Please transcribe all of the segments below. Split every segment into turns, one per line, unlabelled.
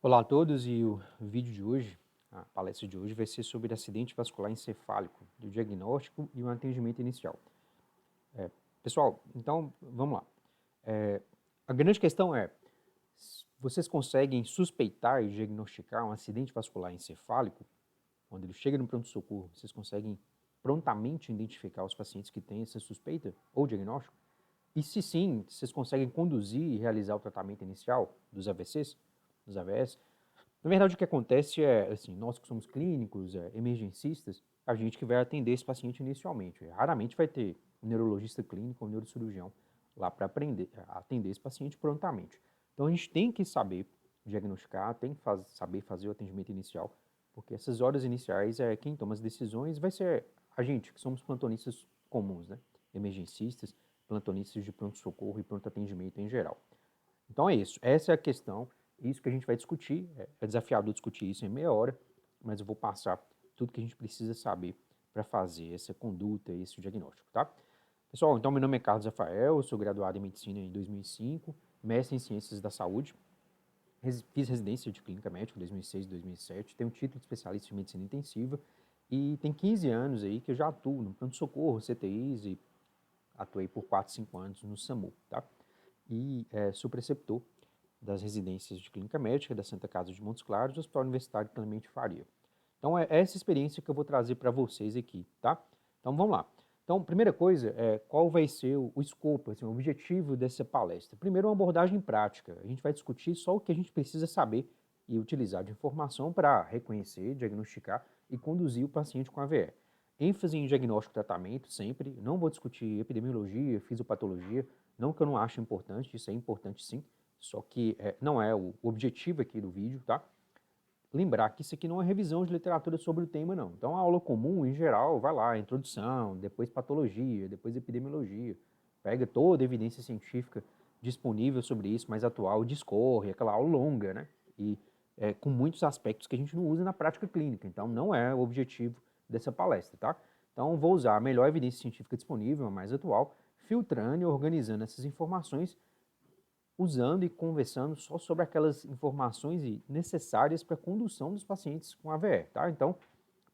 Olá a todos e o vídeo de hoje, a palestra de hoje vai ser sobre acidente vascular encefálico, o diagnóstico e o atendimento inicial. Pessoal, então vamos lá. A grande questão é, vocês conseguem suspeitar e diagnosticar um acidente vascular encefálico? Quando ele chega no pronto-socorro, vocês conseguem prontamente identificar os pacientes que têm essa suspeita ou diagnóstico? E se sim, vocês conseguem conduzir e realizar o tratamento inicial dos AVCs, dos AVS? Na verdade, o que acontece é, assim, nós que somos clínicos, emergencistas, a gente que vai atender esse paciente inicialmente. Raramente vai ter um neurologista clínico ou um neurocirurgião lá para atender esse paciente prontamente. Então, a gente tem que saber diagnosticar, tem que saber fazer o atendimento inicial, porque essas horas iniciais, quem toma as decisões vai ser a gente, que somos plantonistas comuns, né? Emergencistas, plantonistas de pronto-socorro e pronto atendimento em geral. Então é isso, essa é a questão, isso que a gente vai discutir, é desafiador discutir isso em meia hora, mas eu vou passar tudo que a gente precisa saber para fazer essa conduta, esse diagnóstico, tá? Pessoal, então meu nome é Carlos Rafael, eu sou graduado em Medicina em 2005, mestre em Ciências da Saúde, fiz residência de Clínica Médica em 2006 e 2007, tenho título de especialista em Medicina Intensiva e tem 15 anos aí que eu já atuo no pronto-socorro, CTIs e atuei por 4, 5 anos no SAMU, tá? E sou preceptor das residências de clínica médica da Santa Casa de Montes Claros e do Hospital Universitário Clemente Faria. Então é essa experiência que eu vou trazer para vocês aqui, tá? Então vamos lá. Então, primeira coisa, qual vai ser o escopo, assim, o objetivo dessa palestra? Primeiro, uma abordagem prática. A gente vai discutir só o que a gente precisa saber e utilizar de informação para reconhecer, diagnosticar e conduzir o paciente com AVE. ênfase em diagnóstico e tratamento, sempre. Não vou discutir epidemiologia, fisiopatologia, não que eu não ache importante, isso é importante sim, só que não é o objetivo aqui do vídeo, tá? Lembrar que isso aqui não é revisão de literatura sobre o tema, não. Então, a aula comum, em geral, vai lá, introdução, depois patologia, depois epidemiologia, pega toda a evidência científica disponível sobre isso, mais atual, discorre, aquela aula longa, né? E com muitos aspectos que a gente não usa na prática clínica. Então, não é o objetivo dessa palestra, tá? Então, vou usar a melhor evidência científica disponível, a mais atual, filtrando e organizando essas informações usando e conversando só sobre aquelas informações necessárias para a condução dos pacientes com AVE, tá? Então,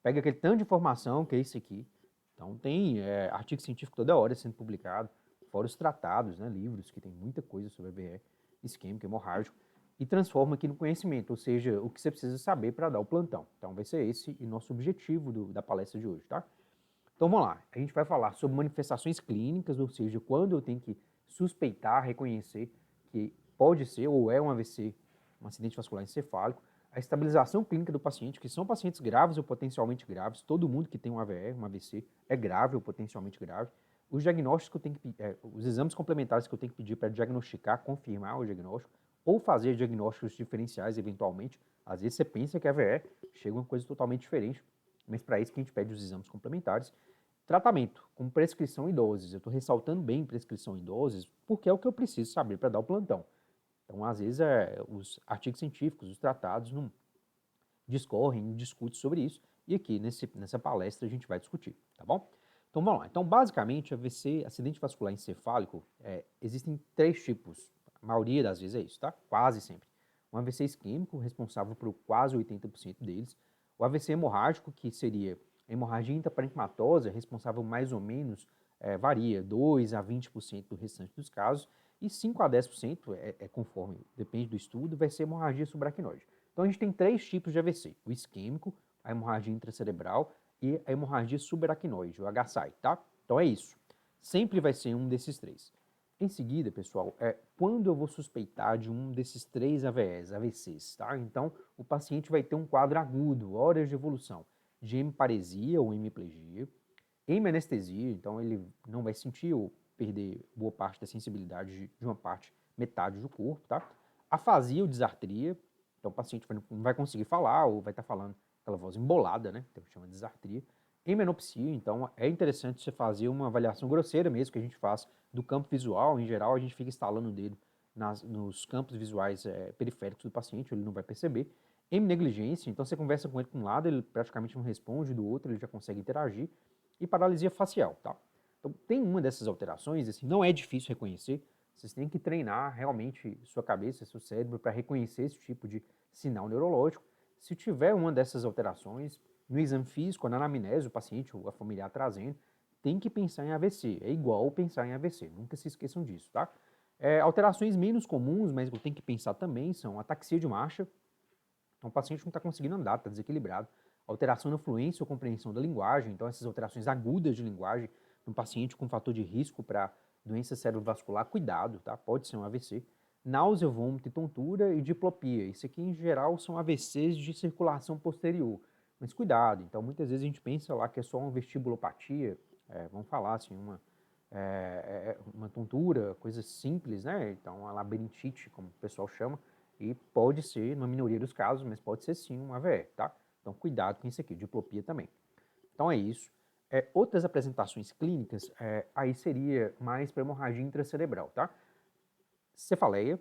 pega aquele tanto de informação que é isso aqui. Então, tem artigo científico toda hora sendo publicado, fora os tratados, né, livros que tem muita coisa sobre AVE, isquêmico, hemorrágico, e transforma aqui no conhecimento, ou seja, o que você precisa saber para dar o plantão. Então, vai ser esse o nosso objetivo da palestra de hoje, tá? Então, vamos lá. A gente vai falar sobre manifestações clínicas, ou seja, quando eu tenho que suspeitar, reconhecer que pode ser ou é um AVC, um acidente vascular encefálico, a estabilização clínica do paciente, que são pacientes graves ou potencialmente graves, todo mundo que tem um AVE, um AVC, é grave ou potencialmente grave, os diagnósticos que eu tenho que, os exames complementares que eu tenho que pedir para diagnosticar, confirmar o diagnóstico, ou fazer diagnósticos diferenciais eventualmente, às vezes você pensa que é AVE, chega uma coisa totalmente diferente, mas para isso que a gente pede os exames complementares. Tratamento, com prescrição em doses. Eu estou ressaltando bem prescrição em doses, porque é o que eu preciso saber para dar o plantão. Então, às vezes, os artigos científicos, os tratados não discorrem, não discutem sobre isso, e aqui nessa palestra a gente vai discutir, tá bom? Então, vamos lá. Então, basicamente, AVC, acidente vascular encefálico, existem três tipos. A maioria das vezes é isso, tá? Quase sempre. Um AVC isquêmico, responsável por quase 80% deles. O AVC hemorrágico, que seria hemorragia intraparenquimatosa, responsável mais ou menos, varia, 2 a 20% do restante dos casos, e 5 a 10%, conforme, depende do estudo, vai ser hemorragia subaracnoide. Então a gente tem três tipos de AVC, o isquêmico, a hemorragia intracerebral e a hemorragia subaracnoide, o HSI, tá? Então é isso. Sempre vai ser um desses três. Em seguida, pessoal, quando eu vou suspeitar de um desses três AVCs, tá? Então, o paciente vai ter um quadro agudo, horas de evolução, de hemiparesia ou hemiplegia, hemianestesia, então ele não vai sentir ou perder boa parte da sensibilidade de uma parte, metade do corpo, tá? Afasia ou disartria, então o paciente não vai conseguir falar ou vai estar falando aquela voz embolada, né? Então chama de disartria. Hemenopsia, então é interessante você fazer uma avaliação grosseira mesmo que a gente faz do campo visual. Em geral, a gente fica instalando o dedo nos campos visuais periféricos do paciente, ele não vai perceber. Heminegligência, então você conversa com ele com um lado, ele praticamente não responde, do outro ele já consegue interagir. E paralisia facial, tá? Então tem uma dessas alterações, assim, não é difícil reconhecer, Vocês têm que treinar realmente sua cabeça, seu cérebro para reconhecer esse tipo de sinal neurológico. Se tiver uma dessas alterações, no exame físico, na anamnese, o paciente ou a familiar trazendo, tem que pensar em AVC. É igual pensar em AVC, nunca se esqueçam disso, tá? Alterações menos comuns, mas eu tenho que pensar também, são ataxia de marcha. Então o paciente não está conseguindo andar, está desequilibrado. Alteração na fluência ou compreensão da linguagem, então essas alterações agudas de linguagem no paciente com fator de risco para doença cerebrovascular, cuidado, tá? Pode ser um AVC. Náusea, vômito, tontura e diplopia. Isso aqui, em geral, são AVCs de circulação posterior. Mas cuidado, então muitas vezes a gente pensa lá que é só uma vestibulopatia, vamos falar assim, uma tontura, coisa simples, né? Então, a labirintite, como o pessoal chama, e pode ser, na minoria dos casos, mas pode ser sim um AVE, tá? Então, cuidado com isso aqui, diplopia também. Então, é isso. Outras apresentações clínicas, aí seria mais para hemorragia intracerebral, tá? Cefaleia,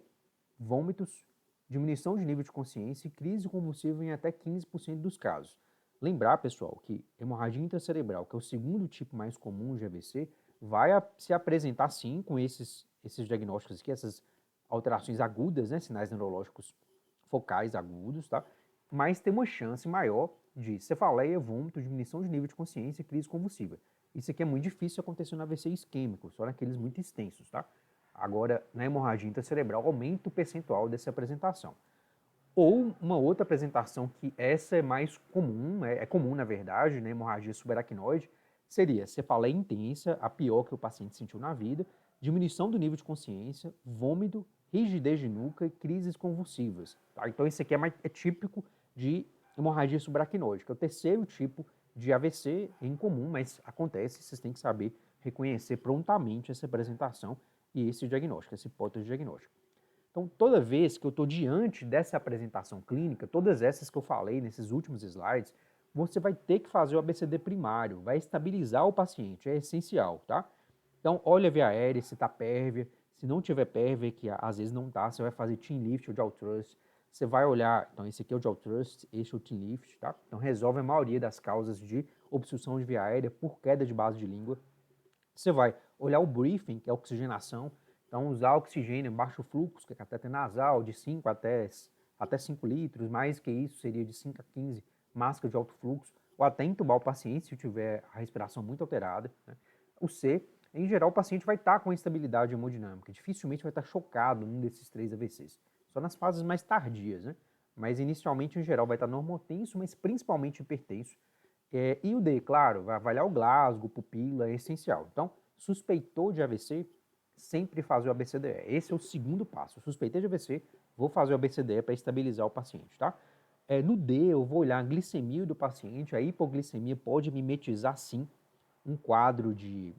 vômitos, diminuição de nível de consciência e crise convulsiva em até 15% dos casos. Lembrar, pessoal, que hemorragia intracerebral, que é o segundo tipo mais comum de AVC, vai se apresentar sim com esses diagnósticos aqui, essas alterações agudas, né, sinais neurológicos focais agudos, tá? Mas tem uma chance maior de cefaleia, vômito, diminuição de nível de consciência e crise convulsiva. Isso aqui é muito difícil acontecer no AVC isquêmico, só naqueles muito extensos, tá? Agora, na hemorragia intracerebral, aumenta o percentual dessa apresentação. Ou uma outra apresentação que essa é mais comum, é comum na verdade, na hemorragia subaracnoide, seria cefaleia intensa, a pior que o paciente sentiu na vida, diminuição do nível de consciência, vômito, rigidez de nuca e crises convulsivas. Tá? Então esse aqui é típico de hemorragia subaracnoide, que é o terceiro tipo de AVC em comum, mas acontece, vocês têm que saber reconhecer prontamente essa apresentação e esse diagnóstico, essa hipótese diagnóstica. Então, toda vez que eu estou diante dessa apresentação clínica, todas essas que eu falei nesses últimos slides, você vai ter que fazer o ABCD primário, vai estabilizar o paciente, é essencial, tá? Então, olha a via aérea, se está pérvia, se não tiver pérvia, que às vezes não está, você vai fazer chin lift ou jaw thrust, você vai olhar, então esse aqui é o jaw thrust, esse é o chin lift, tá? Então, resolve a maioria das causas de obstrução de via aérea por queda de base de língua. Você vai olhar o briefing, que é a oxigenação, então usar oxigênio em baixo fluxo, que é cateter nasal, de 5 até 5 litros, mais que isso seria de 5 a 15, máscara de alto fluxo, ou até entubar o paciente se tiver a respiração muito alterada. Né? O C, em geral, o paciente vai estar com instabilidade hemodinâmica, dificilmente vai estar chocado num desses 3 AVCs, só nas fases mais tardias, né? Mas inicialmente, em geral, vai estar normotenso, mas principalmente hipertenso. E o D, claro, vai avaliar o Glasgow, pupila, é essencial. Então, suspeitou de AVC, sempre fazer o ABCDE. Esse é o segundo passo. Suspeitei de AVC, vou fazer o ABCDE para estabilizar o paciente, tá? No D, eu vou olhar a glicemia do paciente. A hipoglicemia pode mimetizar sim um quadro de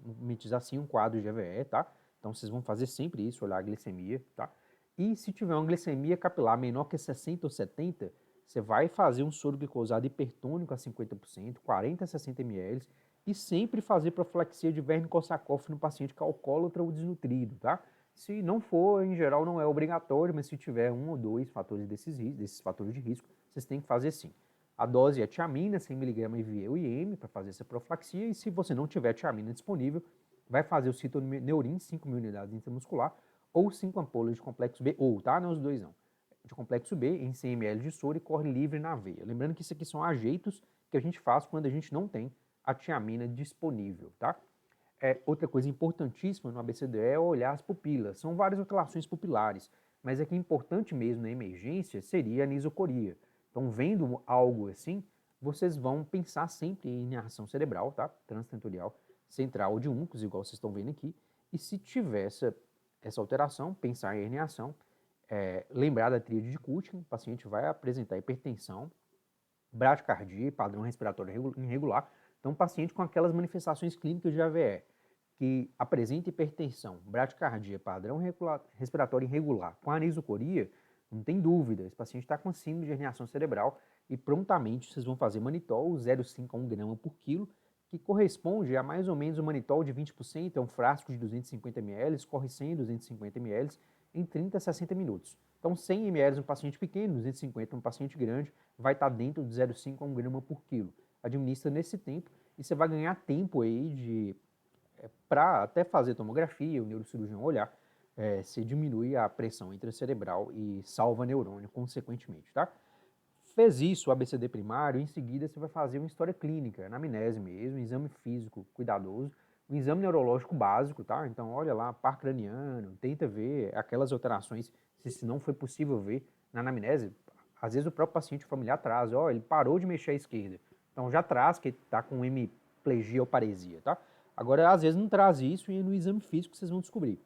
AVE, tá? Então, vocês vão fazer sempre isso, olhar a glicemia, tá? E se tiver uma glicemia capilar menor que 60 ou 70, você vai fazer um soro glicosado hipertônico a 50%, 40 a 60 ml, e sempre fazer profilaxia de verme-Korsakoff no paciente que é alcoólatra ou desnutrido, tá? Se não for, em geral não é obrigatório, mas se tiver um ou dois fatores desses fatores de risco, vocês têm que fazer sim. A dose é tiamina, 100mg IV ou IM, para fazer essa profilaxia, e se você não tiver tiamina disponível, vai fazer o citoneurin, 5.000 unidades intramuscular, ou 5 ampolas de complexo B, ou, tá? Não os dois não. De complexo B em 100 ml de soro e corre livre na veia. Lembrando que isso aqui são ajeitos que a gente faz quando a gente não tem a tiamina disponível, tá? Outra coisa importantíssima no ABCDE é olhar as pupilas. São várias alterações pupilares, mas é que importante mesmo na emergência seria a anisocoria. Então, vendo algo assim, vocês vão pensar sempre em inervação cerebral, tá? Transtentorial central de Uncus, igual vocês estão vendo aqui. E se tiver essa alteração, pensar em herniação, lembrar da tríade de Cushing, o paciente vai apresentar hipertensão, bradicardia, padrão respiratório irregular. Então, um paciente com aquelas manifestações clínicas de AVE, que apresenta hipertensão, bradicardia, padrão respiratório irregular, com anisocoria, não tem dúvida, esse paciente está com síndrome de herniação cerebral e prontamente vocês vão fazer manitol 0,5 a 1 grama por quilo, que corresponde a mais ou menos um manitol de 20%, é um frasco de 250 ml, corre 100 a 250 ml em 30 a 60 minutos. Então, 100 ml no paciente pequeno, 250 no paciente grande, vai estar dentro de 0,5 a 1 grama por quilo. Administra nesse tempo e você vai ganhar tempo aí para até fazer tomografia, o neurocirurgião olhar, você diminui a pressão intracerebral e salva neurônio consequentemente, tá? Fez isso, o ABCD primário, em seguida você vai fazer uma história clínica, anamnese mesmo, um exame físico cuidadoso, um exame neurológico básico, tá? Então olha lá, par craniano, tenta ver aquelas alterações, se não foi possível ver na anamnese, às vezes o próprio paciente familiar traz, ó, ele parou de mexer à esquerda, então já traz que ele tá com hemiplegia ou paresia, tá? Agora, às vezes não traz isso e no exame físico vocês vão descobrir.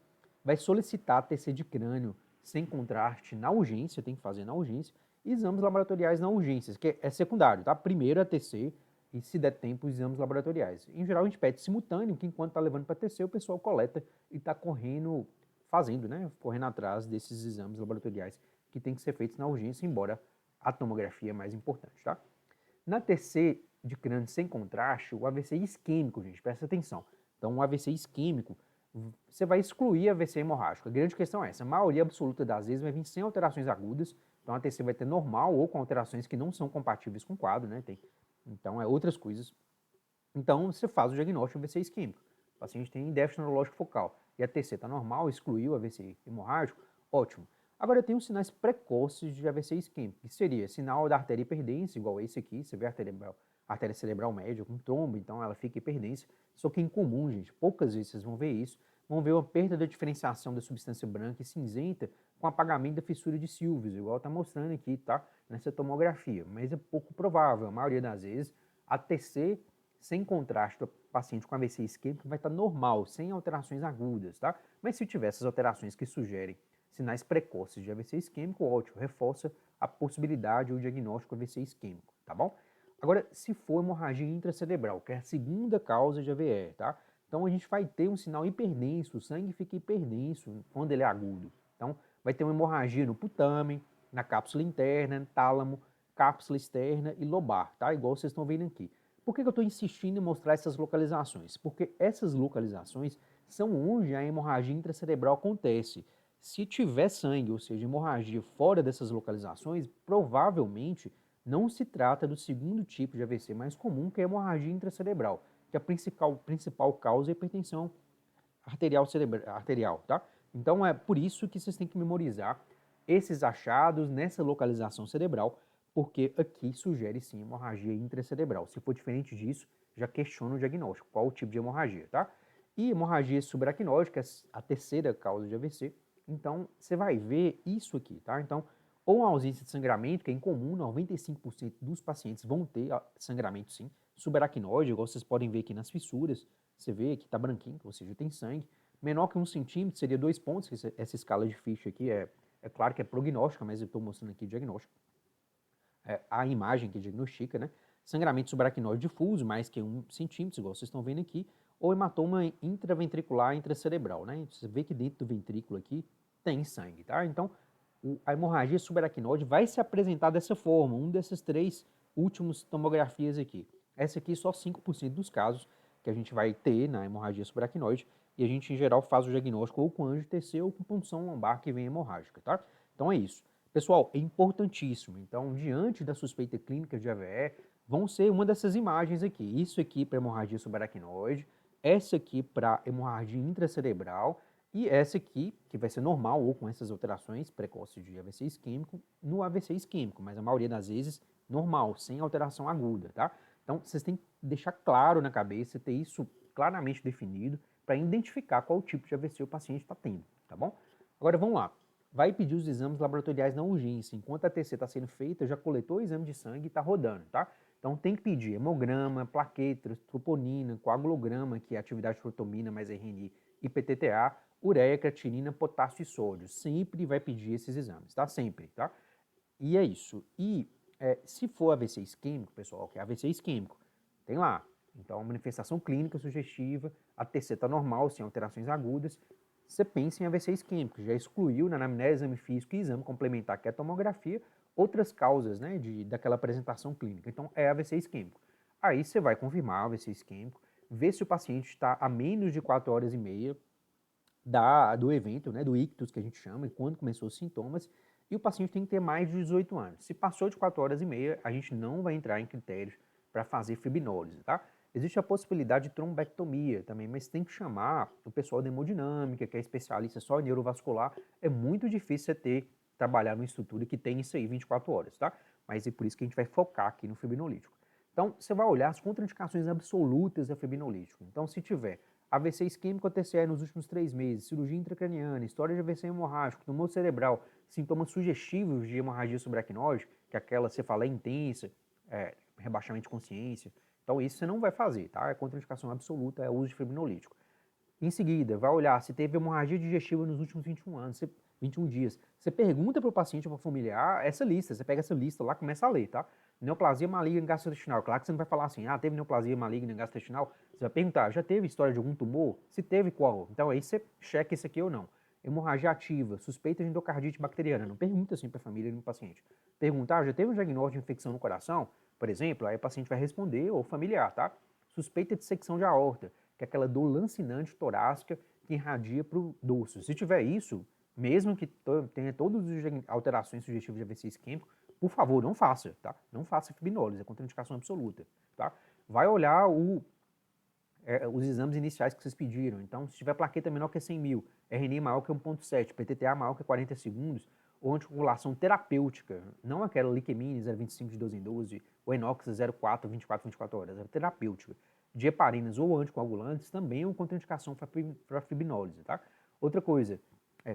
Vai solicitar TC de crânio sem contraste na urgência, tem que fazer na urgência, e exames laboratoriais na urgência, que é secundário, tá? Primeiro é TC e, se der tempo, exames laboratoriais. Em geral, a gente pede simultâneo, que enquanto tá levando para TC, o pessoal coleta e está correndo, fazendo, né? Correndo atrás desses exames laboratoriais que tem que ser feitos na urgência, embora a tomografia é mais importante, tá? Na TC de crânio sem contraste, o AVC isquêmico, gente, presta atenção. Então, o AVC isquêmico, você vai excluir AVC hemorrágico. A grande questão é essa, a maioria absoluta das vezes vai vir sem alterações agudas, então a TC vai ter normal ou com alterações que não são compatíveis com o quadro, né? Então, outras coisas. Então, você faz o diagnóstico de AVC isquêmico. O paciente tem déficit neurológico focal e a TC está normal, excluiu o AVC hemorrágico, ótimo. Agora, tem os sinais precoces de AVC isquêmico, que seria sinal da artéria hiperdensa, igual esse aqui, você vê a artéria cerebral média com trombo, então ela fica hiperdensa, só que é incomum, gente, poucas vezes vocês vão ver isso, vão ver uma perda da diferenciação da substância branca e cinzenta com apagamento da fissura de Sylvius, igual está mostrando aqui, tá? Nessa tomografia, mas é pouco provável, a maioria das vezes, a TC sem contraste do paciente com AVC isquêmico vai estar normal, sem alterações agudas, tá? Mas se tiver essas alterações que sugerem sinais precoces de AVC isquêmico, ótimo, reforça a possibilidade ou diagnóstico de AVC isquêmico, tá bom? Agora, se for hemorragia intracerebral, que é a segunda causa de AVE, tá? Então a gente vai ter um sinal hiperdenso, o sangue fica hiperdenso quando ele é agudo. Então vai ter uma hemorragia no putamen, na cápsula interna, tálamo, cápsula externa e lobar, tá? Igual vocês estão vendo aqui. Por que eu estou insistindo em mostrar essas localizações? Porque essas localizações são onde a hemorragia intracerebral acontece. Se tiver sangue, ou seja, hemorragia fora dessas localizações, provavelmente não se trata do segundo tipo de AVC mais comum, que é a hemorragia intracerebral, que a principal causa é a hipertensão arterial, tá? Então é por isso que vocês têm que memorizar esses achados nessa localização cerebral, porque aqui sugere sim hemorragia intracerebral. Se for diferente disso, já questiona o diagnóstico, qual o tipo de hemorragia, tá? E hemorragia subaracnóide, a terceira causa de AVC, então você vai ver isso aqui, tá? Então, ou a ausência de sangramento, que é incomum, 95% dos pacientes vão ter sangramento sim, subaracnóide, igual vocês podem ver aqui nas fissuras, você vê que está branquinho, ou seja, tem sangue. Menor que 1 centímetro seria 2 pontos, essa escala de Fischer aqui é claro que é prognóstica, mas eu estou mostrando aqui diagnóstico. A imagem que diagnostica, né? Sangramento subaracnoide difuso, mais que 1 centímetro, igual vocês estão vendo aqui, ou hematoma intraventricular intracerebral, né? Você vê que dentro do ventrículo aqui tem sangue, tá? Então, a hemorragia subaracnoide vai se apresentar dessa forma, um dessas três últimas tomografias aqui. Essa aqui só 5% dos casos que a gente vai ter na hemorragia subaracnoide, e a gente, em geral, faz o diagnóstico ou com anjo TC ou com punção lombar que vem hemorrágica, tá? Então é isso. Pessoal, é importantíssimo. Então, diante da suspeita clínica de AVE, vão ser uma dessas imagens aqui. Isso aqui para hemorragia subaracnoide, essa aqui para hemorragia intracerebral e essa aqui, que vai ser normal ou com essas alterações precoces de AVC isquêmico, no AVC isquêmico, mas a maioria das vezes normal, sem alteração aguda, tá? Então, vocês têm que deixar claro na cabeça, ter isso claramente definido para identificar qual tipo de AVC o paciente está tendo, tá bom? Agora, vamos lá. Vai pedir os exames laboratoriais na urgência. Enquanto a TC está sendo feita, já coletou o exame de sangue e está rodando, tá? Então tem que pedir hemograma, plaquetas, troponina, coagulograma, que é atividade trotomina mais RNI e PTTA, ureia, creatinina, potássio e sódio. Sempre vai pedir esses exames, tá? Sempre, tá? E é isso. E se for AVC isquêmico, pessoal, que é AVC isquêmico, tem lá. Então, manifestação clínica sugestiva, a TC está normal, sem alterações agudas, você pensa em AVC isquêmico, já excluiu na anamnese, exame físico e exame complementar, que é a tomografia, outras causas, né, daquela apresentação clínica. Então, é AVC isquêmico. Aí você vai confirmar AVC isquêmico, ver se o paciente está a menos de 4 horas e meia do evento, né, do ictus, que a gente chama, e quando começou os sintomas, e o paciente tem que ter mais de 18 anos. Se passou de 4 horas e meia, a gente não vai entrar em critérios para fazer fibrinólise, tá? Existe a possibilidade de trombectomia também, mas tem que chamar o pessoal da hemodinâmica, que é especialista só em neurovascular. É muito difícil você trabalhar numa estrutura que tem isso aí 24 horas, tá? Mas é por isso que a gente vai focar aqui no fibrinolítico. Então, você vai olhar as contraindicações absolutas da fibrinolítico. Então, se tiver AVC isquêmico ou TCE nos últimos 3 meses, cirurgia intracraniana, história de AVC hemorrágico, tumor cerebral, sintomas sugestivos de hemorragia subaracnoide, que é aquela cefaleia intensa, rebaixamento de consciência. Então, isso você não vai fazer, tá? É contraindicação absoluta, é o uso de fibrinolítico. Em seguida, vai olhar se teve hemorragia digestiva nos últimos 21 anos, 21 dias. Você pergunta para o paciente ou para o familiar essa lista, você pega essa lista lá, começa a ler, tá? Neoplasia maligna gastrointestinal. Claro que você não vai falar assim, teve neoplasia maligna gastrointestinal. Você vai perguntar, já teve história de algum tumor? Se teve, qual? Então aí você checa esse aqui ou não. Hemorragia ativa, suspeita de endocardite bacteriana. Não pergunta assim para a família e no paciente. Perguntar, já teve um diagnóstico de infecção no coração? Por exemplo, aí o paciente vai responder, ou familiar, tá? Suspeita de secção de aorta, que é aquela dor lancinante torácica que irradia para o dorso. Se tiver isso, mesmo que tenha todas as alterações sugestivas de AVC isquêmico, por favor, não faça, tá? Não faça fibrinólise, é contraindicação absoluta, tá? Vai olhar os exames iniciais que vocês pediram. Então, se tiver plaqueta menor que 100 mil, RNI maior que 1,7, PTTA maior que 40 segundos, ou anticoagulação terapêutica, não aquela liquemine 0,25 de 12 em 12, ou enox 0,4, 24 horas, é terapêutica, de heparinas ou anticoagulantes, também é uma contraindicação para fibrinólise, tá? Outra coisa,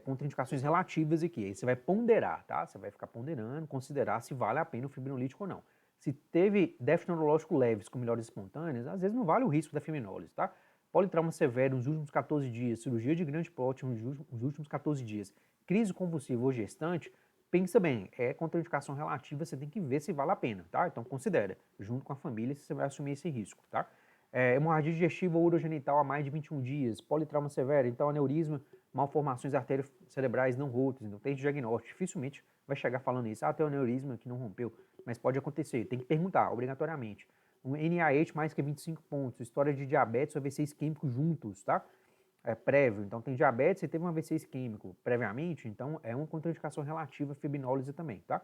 contraindicações relativas aqui, aí você vai ponderar, tá? Você vai ficar ponderando, considerar se vale a pena o fibrinolítico ou não. Se teve déficit neurológico leves com melhores espontâneas, às vezes não vale o risco da fibrinólise, tá? Politrauma severo nos últimos 14 dias, cirurgia de grande porte nos últimos 14 dias, crise convulsiva ou gestante, pensa bem, é contraindicação relativa, você tem que ver se vale a pena, tá? Então considera, junto com a família, se você vai assumir esse risco, tá? Hemorragia digestiva ou urogenital há mais de 21 dias, politrauma severo, então aneurisma, malformações arteriocerebrais não rotas, então tem diagnóstico, dificilmente vai chegar falando isso, tem um aneurisma que não rompeu, mas pode acontecer, tem que perguntar, obrigatoriamente. Um NIH mais que 25 pontos, história de diabetes ou AVC isquêmico juntos, tá? Prévio, então tem diabetes e teve um AVC isquêmico previamente, então é uma contraindicação relativa à fibrinólise também, tá?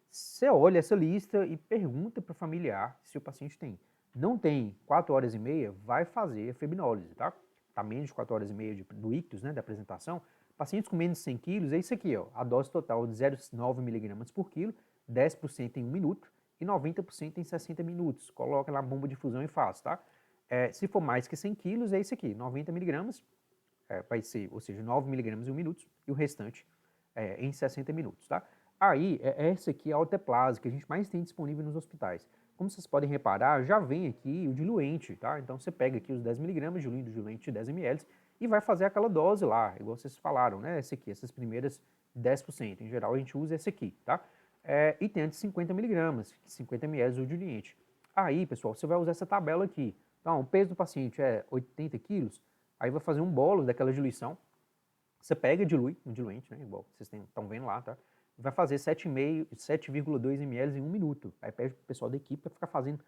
Você olha essa lista e pergunta para o familiar se o paciente tem. Não tem 4 horas e meia, vai fazer a fibrinólise, tá? Tá menos de 4 horas e meia do ictus, né, da apresentação. Pacientes com menos de 100 quilos, é isso aqui, ó, a dose total de 0,9 miligramas por quilo, 10% em 1 minuto e 90% em 60 minutos. Coloca lá a bomba de fusão e faz, tá? Se for mais que 100 quilos, é isso aqui, 90 miligramas, vai ser, ou seja, 9 miligramas em 1 minuto e o restante em 60 minutos, tá? Aí, essa aqui é a alteplase que a gente mais tem disponível nos hospitais. Como vocês podem reparar, já vem aqui o diluente, tá? Então você pega aqui os 10 miligramas de diluente de 10 ml e vai fazer aquela dose lá, igual vocês falaram, né? Esse aqui, essas primeiras 10%. Em geral, a gente usa esse aqui, tá? E tem a de 50 miligramas, 50 ml o diluente. Aí, pessoal, você vai usar essa tabela aqui. Então, o peso do paciente é 80 quilos, aí vai fazer um bolo daquela diluição. Você pega e dilui um diluente, né? Igual vocês estão vendo lá, tá? Vai fazer 7,2 ml em 1 minuto. Aí pede pro pessoal da equipe para ficar fazendo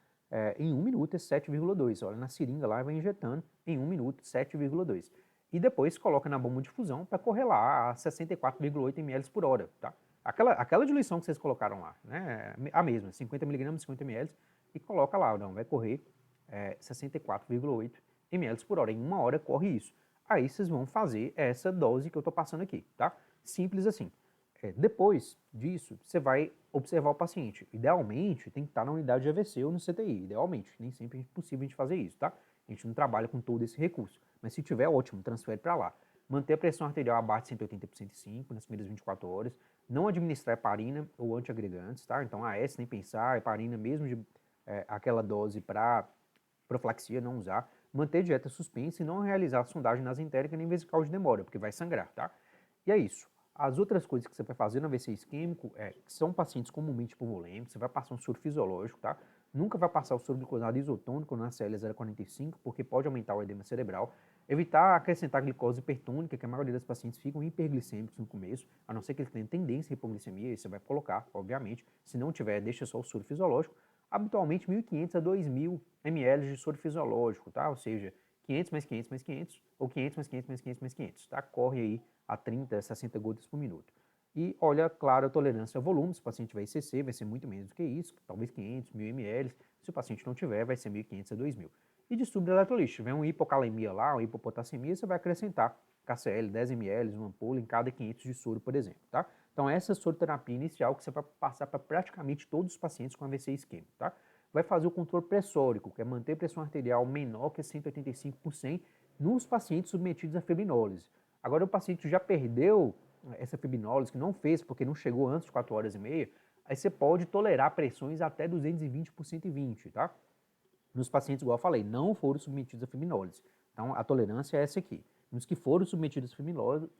em 1 minuto esse 7,2. Olha na seringa lá e vai injetando em 1 minuto 7,2. E depois coloca na bomba de fusão para correr lá a 64,8 ml por hora, tá? Aquela diluição que vocês colocaram lá, né? A mesma, 50 mg, 50 ml, e coloca lá, não, vai correr 64,8 ml por hora. Em 1 hora corre isso. Aí vocês vão fazer essa dose que eu estou passando aqui, tá? Simples assim. Depois disso, você vai observar o paciente. Idealmente, tem que estar na unidade de AVC ou no CTI. Idealmente, nem sempre é possível a gente fazer isso, tá? A gente não trabalha com todo esse recurso. Mas se tiver, ótimo, transfere para lá. Manter a pressão arterial abaixo de 180 por 105 nas primeiras 24 horas. Não administrar heparina ou antiagregantes, tá? Então, AS nem pensar, heparina mesmo de aquela dose para profilaxia, não usar. Manter dieta suspensa e não realizar sondagem nasentérica nem vesical de demora, porque vai sangrar, tá? E é isso. As outras coisas que você vai fazer no AVC isquêmico que são pacientes comumente hipovolêmicos, você vai passar um soro fisiológico, tá? Nunca vai passar o soro glicosado isotônico na CL 0,45, porque pode aumentar o edema cerebral. Evitar acrescentar glicose hipertônica, que a maioria dos pacientes ficam hiperglicêmicos no começo, a não ser que eles tenham tendência à hipoglicemia, isso você vai colocar, obviamente. Se não tiver, deixa só o soro fisiológico. Habitualmente 1.500 a 2.000 ml de soro fisiológico, tá? Ou seja, 500 mais 500 mais 500, ou 500 mais 500 mais 500 mais 500, tá? Corre aí a 30, 60 gotas por minuto. E olha, claro, a tolerância a volume, se o paciente vai ICC, vai ser muito menos do que isso, talvez 500, 1.000 ml. Se o paciente não tiver, vai ser 1.500 a 2.000. E de subeletrolite. Se tiver uma hipocalemia lá, uma hipopotassemia, você vai acrescentar KCl, 10 ml, uma ampola em cada 500 de soro, por exemplo, tá? Então essa soroterapia inicial que você vai passar para praticamente todos os pacientes com AVC isquêmico, tá? Vai fazer o controle pressórico, que é manter a pressão arterial menor que 185% nos pacientes submetidos à fibrinólise. Agora o paciente já perdeu essa fibrinólise, que não fez porque não chegou antes de 4 horas e meia, aí você pode tolerar pressões até 220 por 120, tá? Nos pacientes, igual eu falei, não foram submetidos à fibrinólise. Então, a tolerância é essa aqui. Nos que foram submetidos à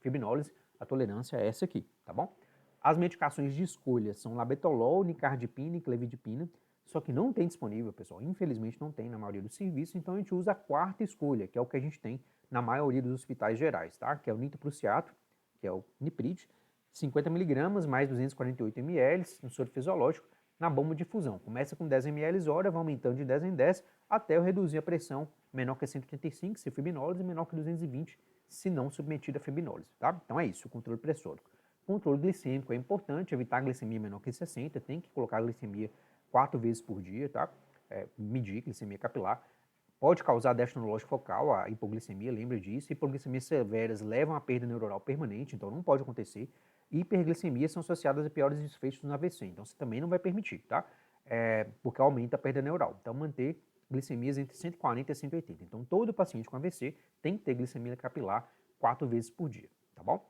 fibrinólise, a tolerância é essa aqui, tá bom? As medicações de escolha são labetalol, nicardipina e clevidipina, só que não tem disponível, pessoal. Infelizmente não tem na maioria dos serviços, então a gente usa a quarta escolha, que é o que a gente tem na maioria dos hospitais gerais, tá? Que é o nitroprusiato, que é o Niprid, 50 mg mais 248 ml no soro fisiológico, na bomba de infusão. Começa com 10 ml hora, vai aumentando de 10 em 10 até eu reduzir a pressão menor que 185 se fibrinólise e menor que 220 se não submetida a fibrinólise, tá? Então é isso, o controle pressórico. Controle glicêmico é importante, evitar a glicemia menor que 60, tem que colocar a glicemia 4 vezes por dia, tá? Medir glicemia capilar. Pode causar déficit neurológico focal, a hipoglicemia, lembra disso. Hipoglicemias severas levam a perda neuronal permanente, então não pode acontecer. Hiperglicemias são associadas a piores desfechos no AVC, então você também não vai permitir, tá? Porque aumenta a perda neural. Então manter glicemias entre 140 e 180. Então todo paciente com AVC tem que ter glicemia capilar 4 vezes por dia, tá bom?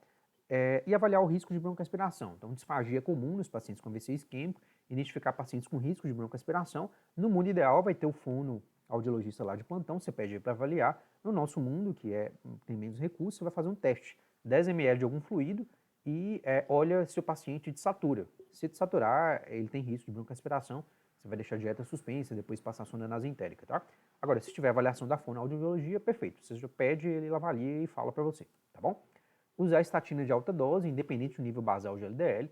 E avaliar o risco de broncoaspiração. Então, disfagia comum nos pacientes com AVC isquêmico, identificar pacientes com risco de broncoaspiração. No mundo ideal, vai ter o fono audiologista lá de plantão, você pede para avaliar. No nosso mundo, que tem menos recursos, você vai fazer um teste. 10 ml de algum fluido e olha se o paciente desatura. Se desaturar, ele tem risco de broncoaspiração, você vai deixar a dieta suspensa, depois passar a sonda nasentérica, tá? Agora, se tiver avaliação da fonoaudiologia, perfeito. Você já pede, ele avalia e fala para você, tá bom? Usar estatina de alta dose, independente do nível basal de LDL,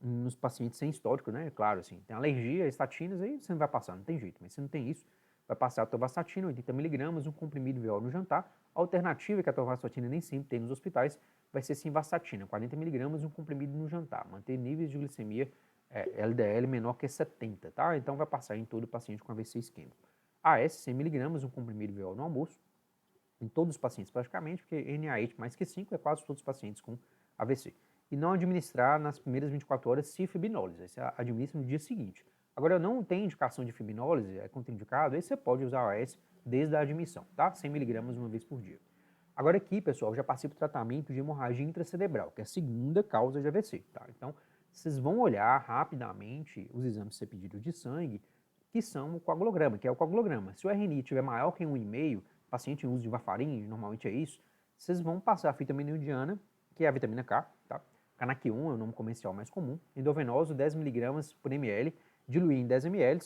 nos pacientes sem histórico, né? Claro, assim, tem alergia a estatinas, aí você não vai passar, não tem jeito. Mas se não tem isso, vai passar a atorvastatina, 80 mg, um comprimido VO no jantar. A alternativa, que a atorvastatina nem sempre tem nos hospitais, vai ser simvastatina, 40 mg, um comprimido no jantar. Manter níveis de glicemia LDL menor que 70, tá? Então vai passar em todo paciente com AVC isquêmico. AS, 100 mg, um comprimido VO no almoço, em todos os pacientes praticamente, porque NaH mais que 5 é quase todos os pacientes com AVC. E não administrar nas primeiras 24 horas se fibrinólise, você administra no dia seguinte. Agora, não tem indicação de fibrinólise, é contraindicado, aí você pode usar o AS desde a admissão, tá? 100 mg uma vez por dia. Agora aqui, pessoal, já passei para o tratamento de hemorragia intracerebral, que é a segunda causa de AVC, tá? Então, vocês vão olhar rapidamente os exames que você pediram de sangue, que são o coagulograma, que é o coagulograma. Se o RNI estiver maior que 1,5, paciente em uso de varfarina, normalmente é isso, vocês vão passar a vitamina indiana, que é a vitamina K, tá? Canaquion é o nome comercial mais comum, endovenoso 10 mg por ml, diluir em 10 ml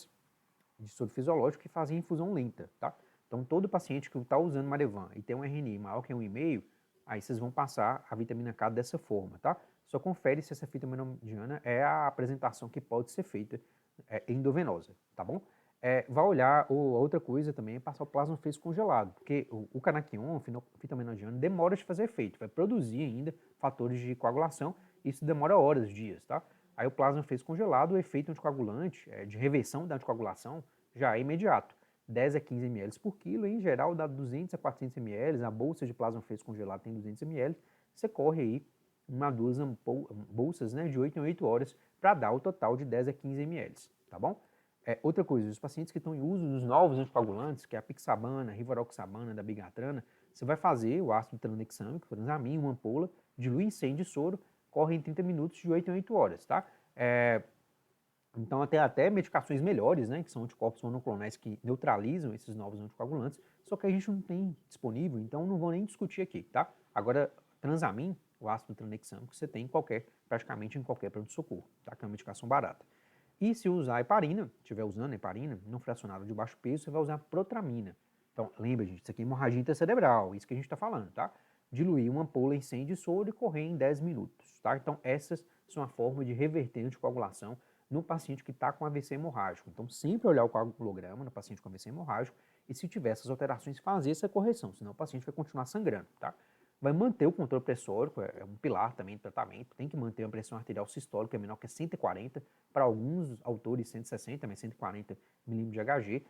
de soro fisiológico e fazer infusão lenta, tá? Então todo paciente que está usando Marevan e tem um RNI maior que 1,5, aí vocês vão passar a vitamina K dessa forma, tá? Só confere se essa vitamina indiana é a apresentação que pode ser feita endovenosa, tá bom? Vai olhar, outra coisa também é passar o plasmafeso congelado, porque o canaquion, fitomenadiano, demora de fazer efeito, vai produzir ainda fatores de coagulação, isso demora horas, dias, tá? Aí o plasmafeso congelado, o efeito anticoagulante, de reversão da anticoagulação, já é imediato. 10 a 15 ml por quilo, em geral dá 200 a 400 ml, a bolsa de plasmafeso congelado tem 200 ml, você corre aí uma duas bolsas, né, de 8 em 8 horas para dar o total de 10 a 15 ml, tá bom? Outra coisa, os pacientes que estão em uso dos novos anticoagulantes, que é a pixabana, rivaroxabana, da bigatrana, você vai fazer o ácido tranexâmico, transamin, uma ampola, dilui em 100 de soro, corre em 30 minutos de 8 em 8 horas, tá? Então até medicações melhores, né, que são anticorpos monoclonais que neutralizam esses novos anticoagulantes, só que a gente não tem disponível, então não vou nem discutir aqui, tá? Agora, transamin, o ácido tranexâmico, você tem praticamente em qualquer pronto-socorro, tá? Que é uma medicação barata. E se usar heparina, estiver usando heparina, não fracionada de baixo peso, você vai usar protramina. Então, lembra, gente, isso aqui é hemorragia intracerebral, isso que a gente está falando, tá? Diluir uma ampola em 100 de soro e correr em 10 minutos, tá? Então, essas são a forma de reverter a anticoagulação no paciente que está com AVC hemorrágico. Então, sempre olhar o coagulograma no paciente com AVC hemorrágico e, se tiver essas alterações, fazer essa correção, senão o paciente vai continuar sangrando, tá? Vai manter o controle pressórico, é um pilar também do tratamento, tem que manter a pressão arterial sistólica menor que 140, para alguns autores 160, mas 140 milímetros de Hg.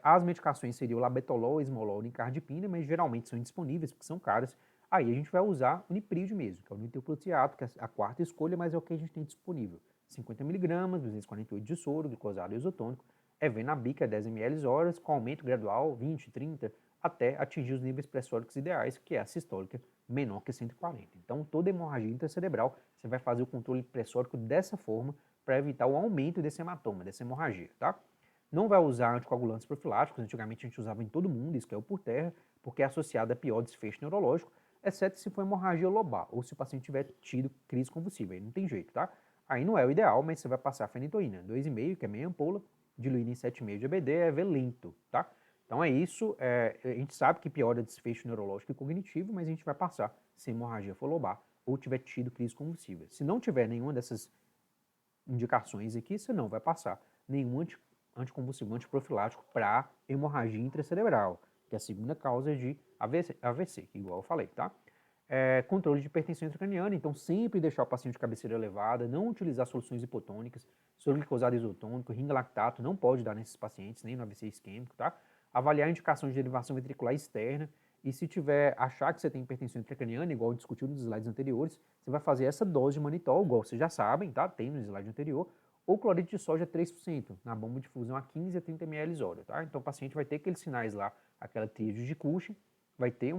As medicações seriam o labetalol, esmolol e nicardipina, mas geralmente são indisponíveis porque são caras. Aí a gente vai usar o niprídio mesmo, que é o nitroprusiato, que é a quarta escolha, mas é o que a gente tem disponível. 50 mg, 248 de soro, glicosado isotônico, Evenabic a 10 ml horas, com aumento gradual, 20, 30, até atingir os níveis pressóricos ideais, que é a sistólica menor que 140. Então, toda hemorragia intracerebral, você vai fazer o controle pressórico dessa forma para evitar o aumento desse hematoma, dessa hemorragia, tá? Não vai usar anticoagulantes profiláticos, antigamente a gente usava em todo mundo, isso que é o por terra, porque é associado a pior desfecho neurológico, exceto se for hemorragia lobar, ou se o paciente tiver tido crise convulsiva, aí não tem jeito, tá? Aí não é o ideal, mas você vai passar fenitoína, 2,5, que é meia ampola, diluído em 7,5 de ABD, é velento, tá? Então é isso, a gente sabe que piora desfecho neurológico e cognitivo, mas a gente vai passar se a hemorragia for lobar ou tiver tido crise convulsiva. Se não tiver nenhuma dessas indicações aqui, você não vai passar nenhum anticonvulsivo antiprofilático para hemorragia intracerebral, que é a segunda causa de AVC, igual eu falei, tá? Controle de hipertensão intracraniana, então sempre deixar o paciente de cabeceira elevada, não utilizar soluções hipotônicas, soro glicosado isotônico, ringalactato, não pode dar nesses pacientes, nem no AVC isquêmico, tá? Avaliar a indicação de derivação ventricular externa, e se tiver, achar que você tem hipertensão intracraniana, igual discutiu nos slides anteriores, você vai fazer essa dose de manitol, igual vocês já sabem, tá? Tem no slide anterior, ou cloreto de sódio a 3%, na bomba de fusão a 15 a 30 ml hora, tá? Então o paciente vai ter aqueles sinais lá, aquela tríade de Cushing, vai ter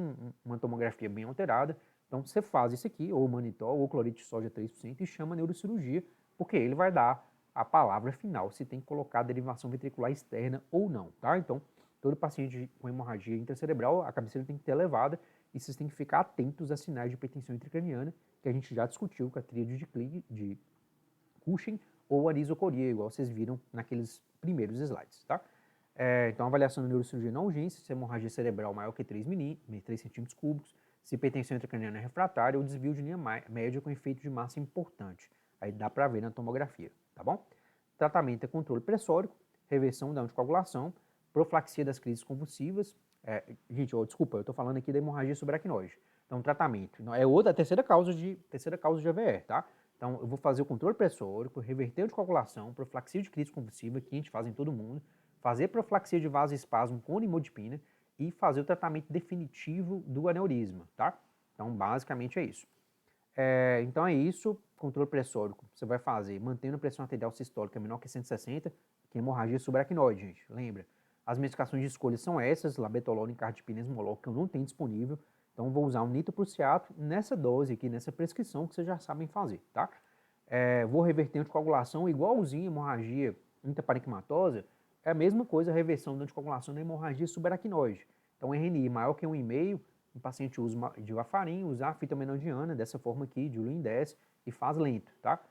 uma tomografia bem alterada, então você faz isso aqui, ou manitol, ou cloreto de sódio a 3%, e chama neurocirurgia, porque ele vai dar a palavra final, se tem que colocar a derivação ventricular externa ou não, tá? Então, todo paciente com hemorragia intracerebral, a cabeceira tem que ter elevada, e vocês têm que ficar atentos a sinais de hipertensão intracraniana, que a gente já discutiu com a tríade de Cushing ou anisocoria, igual vocês viram naqueles primeiros slides, tá? Então, avaliação da neurocirurgia na urgência, se a hemorragia cerebral maior que 3 centímetros cúbicos, se hipertensão intracraniana é refratária ou desvio de linha média com efeito de massa importante. Aí dá para ver na tomografia, tá bom? Tratamento é controle pressórico, reversão da anticoagulação, profilaxia das crises convulsivas. Gente, desculpa, eu estou falando aqui da hemorragia subaracnoide. Então, tratamento é a terceira causa de AVR, tá? Então, eu vou fazer o controle pressórico, reverter a anticoagulação, profilaxia de crise convulsiva, que a gente faz em todo mundo, fazer profilaxia de vasoespasmo com nimodipina e fazer o tratamento definitivo do aneurisma, tá? Então, basicamente é isso. Então é isso, controle pressórico, você vai fazer mantendo a pressão arterial sistólica menor que 160, que é hemorragia subaracnoide, gente, lembra? As medicações de escolha são essas, labetalol, nicardipina, esmolol, que eu não tenho disponível, então vou usar um nitroprusiato nessa dose aqui, nessa prescrição que vocês já sabem fazer, tá? Vou reverter a anticoagulação igualzinho a hemorragia intraparenquimatosa, é a mesma coisa a reversão da anticoagulação na hemorragia subaracnoide. Então RNI maior que 1,5, o paciente usa de varfarin, usar a fita menondiana, dessa forma aqui, diluir em 10 e faz lento, tá?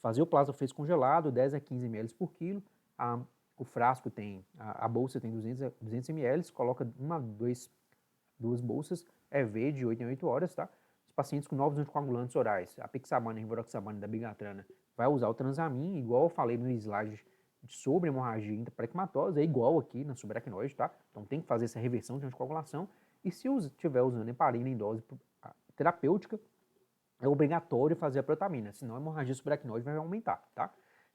Fazer o plasmafeso congelado, 10 a 15 ml por quilo, o frasco tem, a bolsa tem 200 ml, coloca duas bolsas EV de 8 em 8 horas, tá? Os pacientes com novos anticoagulantes orais, a pixabana, a rivaroxabana e da bigatrana, vai usar o transamin, igual eu falei no slide sobre hemorragia intraparenquimatosa, é igual aqui na subaracnoide, tá? Então tem que fazer essa reversão de anticoagulação, e se estiver usando heparina em dose terapêutica, é obrigatório fazer a protamina, senão a hemorragia subaracnoide vai aumentar, tá?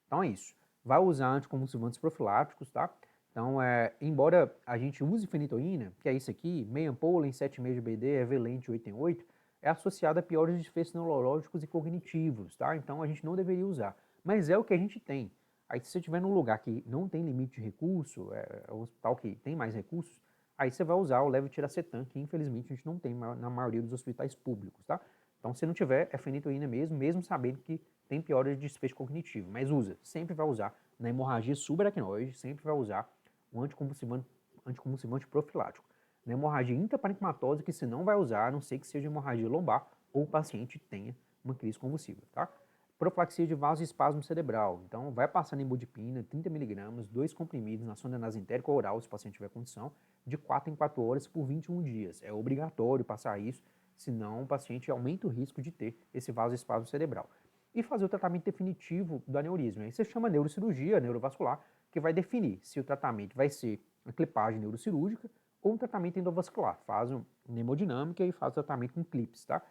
Então é isso. Vai usar anticonvulsivantes profiláticos, tá? Então, embora a gente use fenitoína, que é isso aqui, meia ampola em 7,5 de BD, Evelente 8 em 8, é associada a piores desfechos neurológicos e cognitivos, tá? Então a gente não deveria usar. Mas é o que a gente tem. Aí se você estiver num lugar que não tem limite de recurso, é um hospital que tem mais recursos, aí você vai usar o levetiracetam, que infelizmente a gente não tem na maioria dos hospitais públicos, tá? Então se não tiver, é fenitoína mesmo sabendo que tem piora de desfecho cognitivo, mas usa, sempre vai usar na hemorragia subaracnoide, sempre vai usar um anticonvulsivante profilático. Na hemorragia intraparenquimatosa, que você não vai usar, a não ser que seja hemorragia lombar ou o paciente tenha uma crise convulsiva, tá? Profilaxia de vasoespasmo cerebral. Então, vai passar nimodipina, 30 mg, 2 comprimidos na sonda nasentérica oral, se o paciente tiver condição, de 4 em 4 horas por 21 dias. É obrigatório passar isso, senão o paciente aumenta o risco de ter esse vasoespasmo cerebral. E fazer o tratamento definitivo do aneurisma. Aí você chama neurocirurgia, neurovascular, que vai definir se o tratamento vai ser a clipagem neurocirúrgica ou um tratamento endovascular. Faz uma hemodinâmica e faz o tratamento com clips, tá?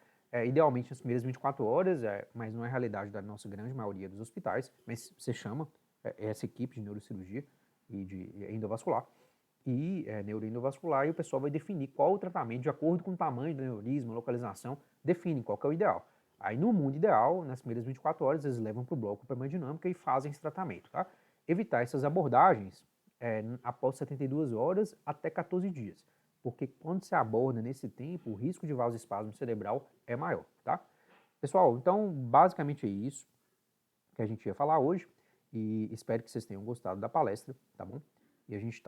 Idealmente nas primeiras 24 horas, mas não é a realidade da nossa grande maioria dos hospitais, mas você chama essa equipe de neurocirurgia e de endovascular e neuroendovascular, e o pessoal vai definir qual o tratamento de acordo com o tamanho do aneurisma, localização, define qual que é o ideal. Aí no mundo ideal, nas primeiras 24 horas, eles levam para o bloco para hemodinâmica e fazem esse tratamento, tá? Evitar essas abordagens após 72 horas até 14 dias, porque quando se aborda nesse tempo, o risco de vasoespasmo cerebral é maior, tá? Pessoal, então basicamente é isso que a gente ia falar hoje, e espero que vocês tenham gostado da palestra, tá bom? E a gente